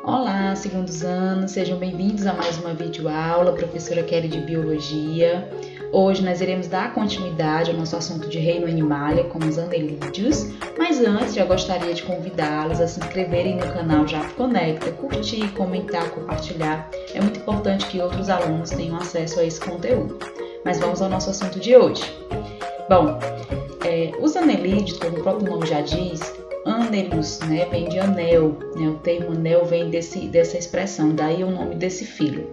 Olá, segundos anos, sejam bem-vindos a mais uma videoaula, professora Kelly de Biologia. Hoje nós iremos dar continuidade ao nosso assunto de reino animalia com os anelídeos, mas antes já gostaria de convidá-los a se inscreverem no canal Jato Conecta, curtir, comentar, compartilhar. É muito importante que outros alunos tenham acesso a esse conteúdo. Mas vamos ao nosso assunto de hoje. Bom, os anelídeos, como o próprio nome já diz, Anelus, vem de anel, o termo anel vem dessa expressão, daí o nome desse filo.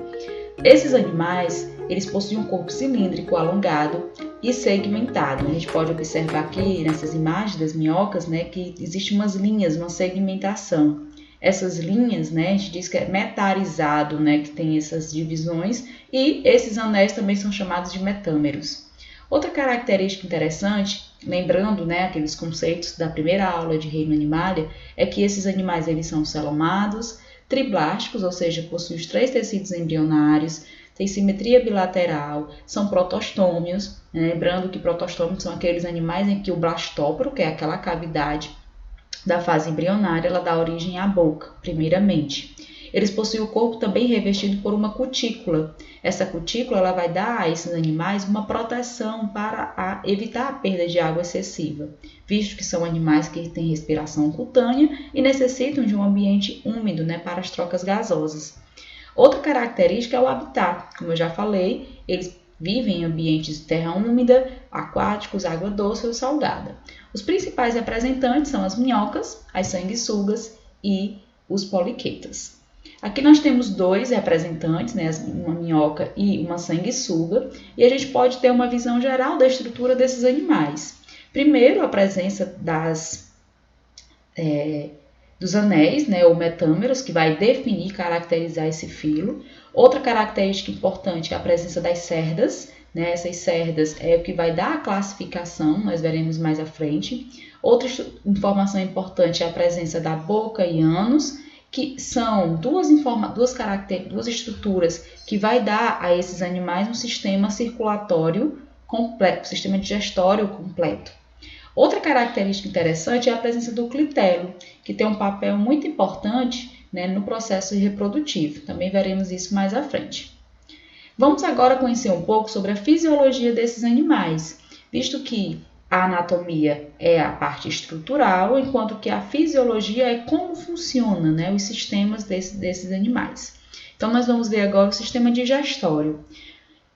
Esses animais, eles possuem um corpo cilíndrico alongado e segmentado. A gente pode observar aqui nessas imagens das minhocas, que existem umas linhas, uma segmentação. Essas linhas, a gente diz que é metarizado, que tem essas divisões, e esses anéis também são chamados de metâmeros. Outra característica interessante, lembrando aqueles conceitos da primeira aula de reino animalia, é que esses animais eles são celomados, triblásticos, ou seja, possuem os 3 tecidos embrionários, têm simetria bilateral, são protostômios, lembrando que protostômios são aqueles animais em que o blastóporo, que é aquela cavidade da fase embrionária, ela dá origem à boca, primeiramente. Eles possuem o corpo também revestido por uma cutícula. Essa cutícula ela vai dar a esses animais uma proteção para evitar a perda de água excessiva, visto que são animais que têm respiração cutânea e necessitam de um ambiente úmido para as trocas gasosas. Outra característica é o habitat. Como eu já falei, eles vivem em ambientes de terra úmida, aquáticos, água doce ou salgada. Os principais representantes são as minhocas, as sanguessugas e os poliquetas. Aqui nós temos 2 representantes, uma minhoca e uma sanguessuga, e a gente pode ter uma visão geral da estrutura desses animais. Primeiro, a presença dos anéis, ou metâmeros, que vai definir, caracterizar esse filo. Outra característica importante é a presença das cerdas, essas cerdas é o que vai dar a classificação, nós veremos mais à frente. Outra informação importante é a presença da boca e ânus, que são duas estruturas que vai dar a esses animais um sistema circulatório completo, sistema digestório completo. Outra característica interessante é a presença do clitelo, que tem um papel muito importante no processo reprodutivo. Também veremos isso mais à frente. Vamos agora conhecer um pouco sobre a fisiologia desses animais, visto que a anatomia é a parte estrutural, enquanto que a fisiologia é como funciona os sistemas desses animais. Então, nós vamos ver agora o sistema digestório.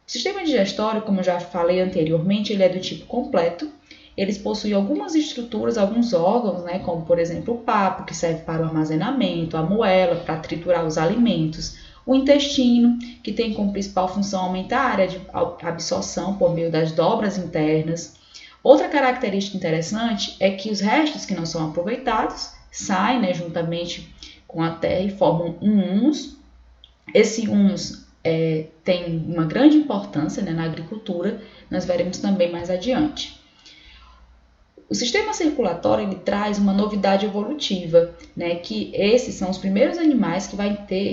O sistema digestório, como eu já falei anteriormente, ele é do tipo completo. Eles possuem algumas estruturas, alguns órgãos, como por exemplo o papo, que serve para o armazenamento, a moela, para triturar os alimentos, o intestino, que tem como principal função aumentar a área de absorção por meio das dobras internas. Outra característica interessante é que os restos que não são aproveitados saem juntamente com a terra e formam um humus. Esse humus tem uma grande importância na agricultura, nós veremos também mais adiante. O sistema circulatório ele traz uma novidade evolutiva, que esses são os primeiros animais que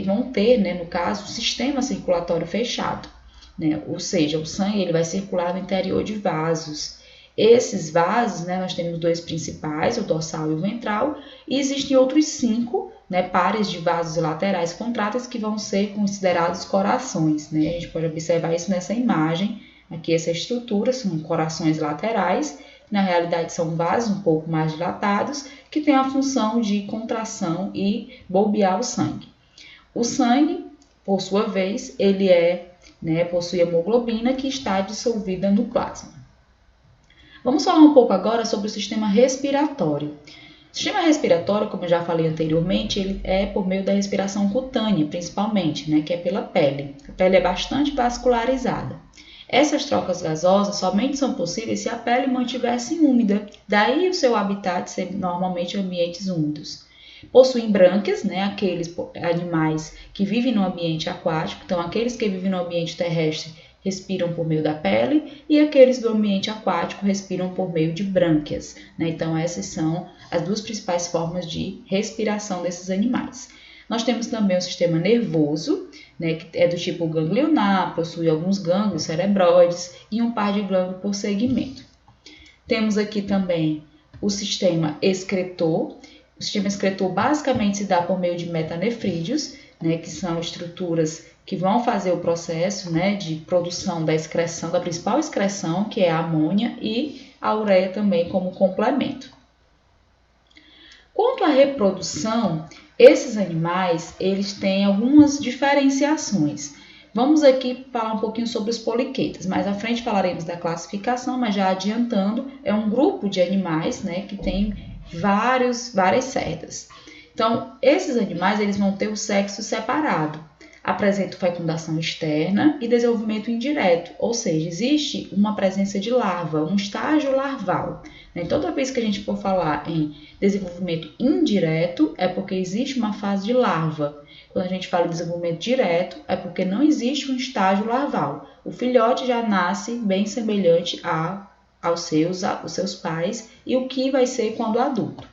vão ter, no caso, o sistema circulatório fechado, ou seja, o sangue ele vai circular no interior de vasos. Esses vasos, nós temos 2 principais, o dorsal e o ventral, e existem outros 5 pares de vasos laterais contráteis que vão ser considerados corações. A gente pode observar isso nessa imagem, aqui essa estrutura são corações laterais, na realidade são vasos um pouco mais dilatados, que têm a função de contração e bombear o sangue. O sangue, por sua vez, ele possui hemoglobina que está dissolvida no plasma. Vamos falar um pouco agora sobre o sistema respiratório. O sistema respiratório, como eu já falei anteriormente, ele é por meio da respiração cutânea, principalmente, que é pela pele. A pele é bastante vascularizada. Essas trocas gasosas somente são possíveis se a pele mantivesse úmida, daí o seu habitat ser normalmente ambientes úmidos. Possuem brânquias, aqueles animais que vivem no ambiente aquático, então aqueles que vivem no ambiente terrestre respiram por meio da pele e aqueles do ambiente aquático respiram por meio de brânquias. Então essas são as 2 principais formas de respiração desses animais. Nós temos também o sistema nervoso, que é do tipo ganglionar, possui alguns gânglios cerebroides e um par de glândulos por segmento. Temos aqui também o sistema excretor. O sistema excretor basicamente se dá por meio de metanefrídeos, né, que são estruturas que vão fazer o processo, né, de produção da excreção, da principal excreção, que é a amônia, e a ureia também como complemento. Quanto à reprodução, esses animais eles têm algumas diferenciações. Vamos aqui falar um pouquinho sobre os poliquetas. Mais à frente falaremos da classificação, mas já adiantando, é um grupo de animais, né, que tem várias cerdas. Então, esses animais eles vão ter o sexo separado. Apresentam fecundação externa e desenvolvimento indireto, ou seja, existe uma presença de larva, um estágio larval. Toda vez que a gente for falar em desenvolvimento indireto, é porque existe uma fase de larva. Quando a gente fala em desenvolvimento direto, é porque não existe um estágio larval. O filhote já nasce bem semelhante aos seus pais e o que vai ser quando adulto.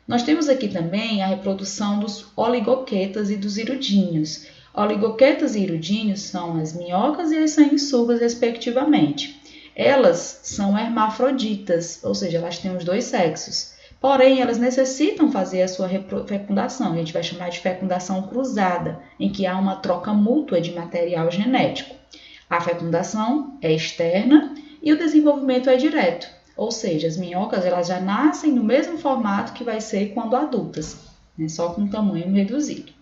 Nós temos aqui também a reprodução dos oligoquetas e dos hirudinhos. Oligoquetas e hirudinhos são as minhocas e as sanguessugas, respectivamente. Elas são hermafroditas, ou seja, elas têm os dois sexos. Porém, elas necessitam fazer a sua fecundação, a gente vai chamar de fecundação cruzada, em que há uma troca mútua de material genético. A fecundação é externa e o desenvolvimento é direto. Ou seja, as minhocas elas já nascem no mesmo formato que vai ser quando adultas, né? Só com um tamanho reduzido.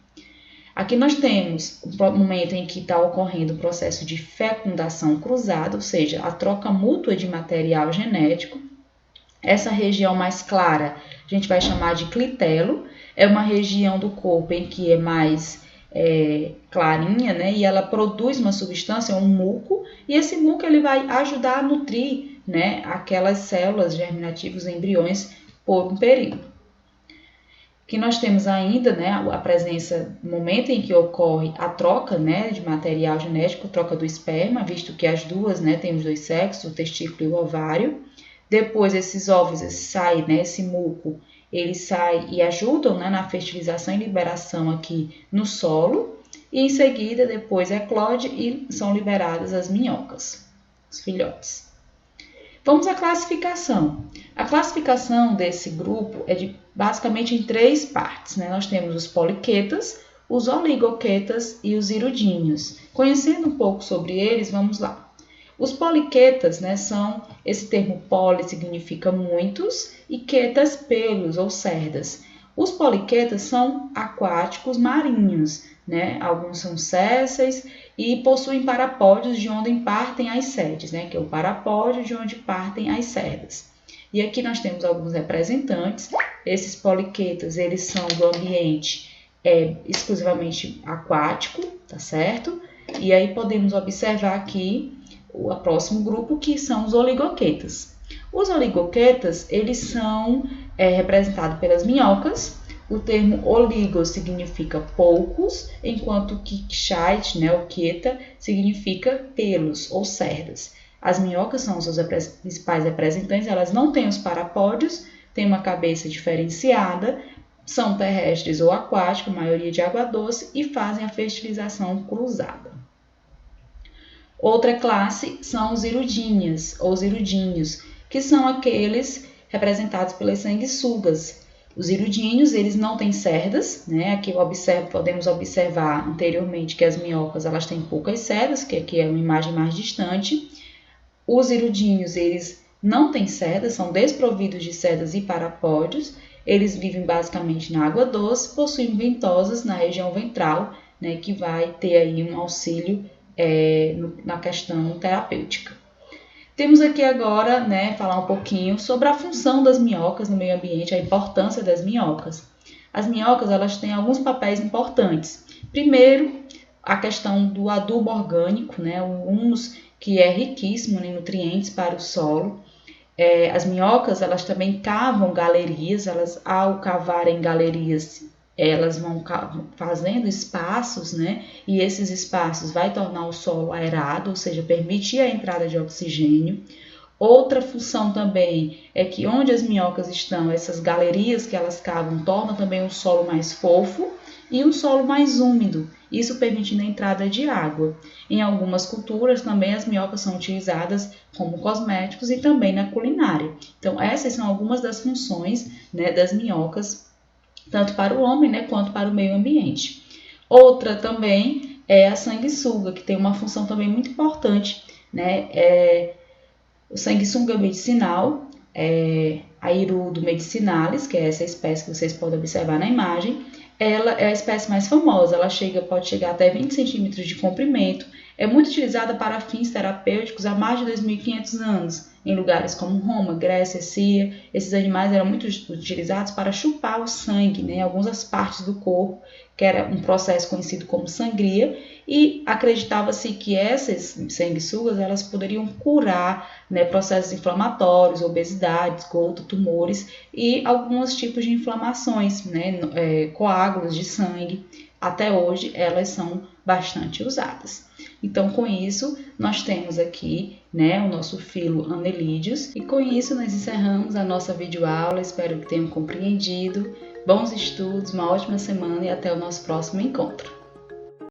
Aqui nós temos o momento em que está ocorrendo o processo de fecundação cruzada, ou seja, a troca mútua de material genético. Essa região mais clara a gente vai chamar de clitelo, é uma região do corpo em que é mais clarinha, né? E ela produz uma substância, um muco, e esse muco ele vai ajudar a nutrir, né, aquelas células germinativas, embriões, por um período. Que nós temos ainda, né, a presença, no momento em que ocorre a troca, né, de material genético, troca do esperma, visto que as duas, né, têm os dois sexos, o testículo e o ovário. Depois esses óvulos saem, né, esse muco, eles saem e ajudam, né, na fertilização e liberação aqui no solo. E em seguida, depois eclode e são liberadas as minhocas, os filhotes. Vamos à classificação. A classificação desse grupo é basicamente em três partes, né? Nós temos os poliquetas, os oligoquetas e os hirudinhos. Conhecendo um pouco sobre eles, vamos lá. Os poliquetas, né, são, esse termo poli significa muitos e quetas, pelos ou cerdas. Os poliquetas são aquáticos marinhos, né? Alguns são sésseis e possuem parapódios de onde partem as sedes, né? Que é o parapódio de onde partem as cerdas. E aqui nós temos alguns representantes. Esses poliquetas, eles são do ambiente exclusivamente aquático, tá certo? E aí podemos observar aqui o próximo grupo, que são os oligoquetas. Os oligoquetas, eles são representados pelas minhocas. O termo oligo significa poucos, enquanto que chait, né, ou queta, significa pelos ou cerdas. As minhocas são os seus principais representantes, elas não têm os parapódios, têm uma cabeça diferenciada, são terrestres ou aquáticos, maioria de água doce, e fazem a fertilização cruzada. Outra classe são os hirudinhas, ou os hirudinhos, que são aqueles representados pelas sanguessugas. Os hirudinhos, eles não têm cerdas, né? Aqui podemos observar anteriormente que as minhocas elas têm poucas cerdas, que aqui é uma imagem mais distante. Os hirudinhos, eles não têm cerdas, são desprovidos de cerdas e parapódios. Eles vivem basicamente na água doce, possuem ventosas na região ventral, né? Que vai ter aí um auxílio na questão terapêutica. Temos aqui agora, né, falar um pouquinho sobre a função das minhocas no meio ambiente, a importância das minhocas. As minhocas, elas têm alguns papéis importantes. Primeiro, a questão do adubo orgânico, né, o humus, que é riquíssimo em nutrientes para o solo. As minhocas, elas também cavam galerias, elas, ao cavarem galerias, elas vão fazendo espaços, né? E esses espaços vai tornar o solo aerado, ou seja, permitir a entrada de oxigênio. Outra função também é que onde as minhocas estão, essas galerias que elas cavam, tornam também o solo mais fofo e um solo mais úmido, isso permitindo a entrada de água. Em algumas culturas também as minhocas são utilizadas como cosméticos e também na culinária. Então essas são algumas das funções, né, das minhocas tanto para o homem, né, quanto para o meio ambiente. Outra também é a sanguessuga, que tem uma função também muito importante, né? O sanguessuga medicinal, a Hirudo medicinalis, que é essa espécie que vocês podem observar na imagem, ela é a espécie mais famosa, ela pode chegar até 20 centímetros de comprimento, é muito utilizada para fins terapêuticos há mais de 2.500 anos, em lugares como Roma, Grécia, Síria. Esses animais eram muito utilizados para chupar o sangue, né, algumas partes do corpo, que era um processo conhecido como sangria, e acreditava-se que essas sanguessugas elas poderiam curar, né, processos inflamatórios, obesidade, gota, tumores e alguns tipos de inflamações, né, coágulos de sangue. Até hoje elas são bastante usadas. Então, com isso, nós temos aqui, né, o nosso filo Annelidius, e com isso nós encerramos a nossa videoaula. Espero que tenham compreendido. Bons estudos, uma ótima semana e até o nosso próximo encontro.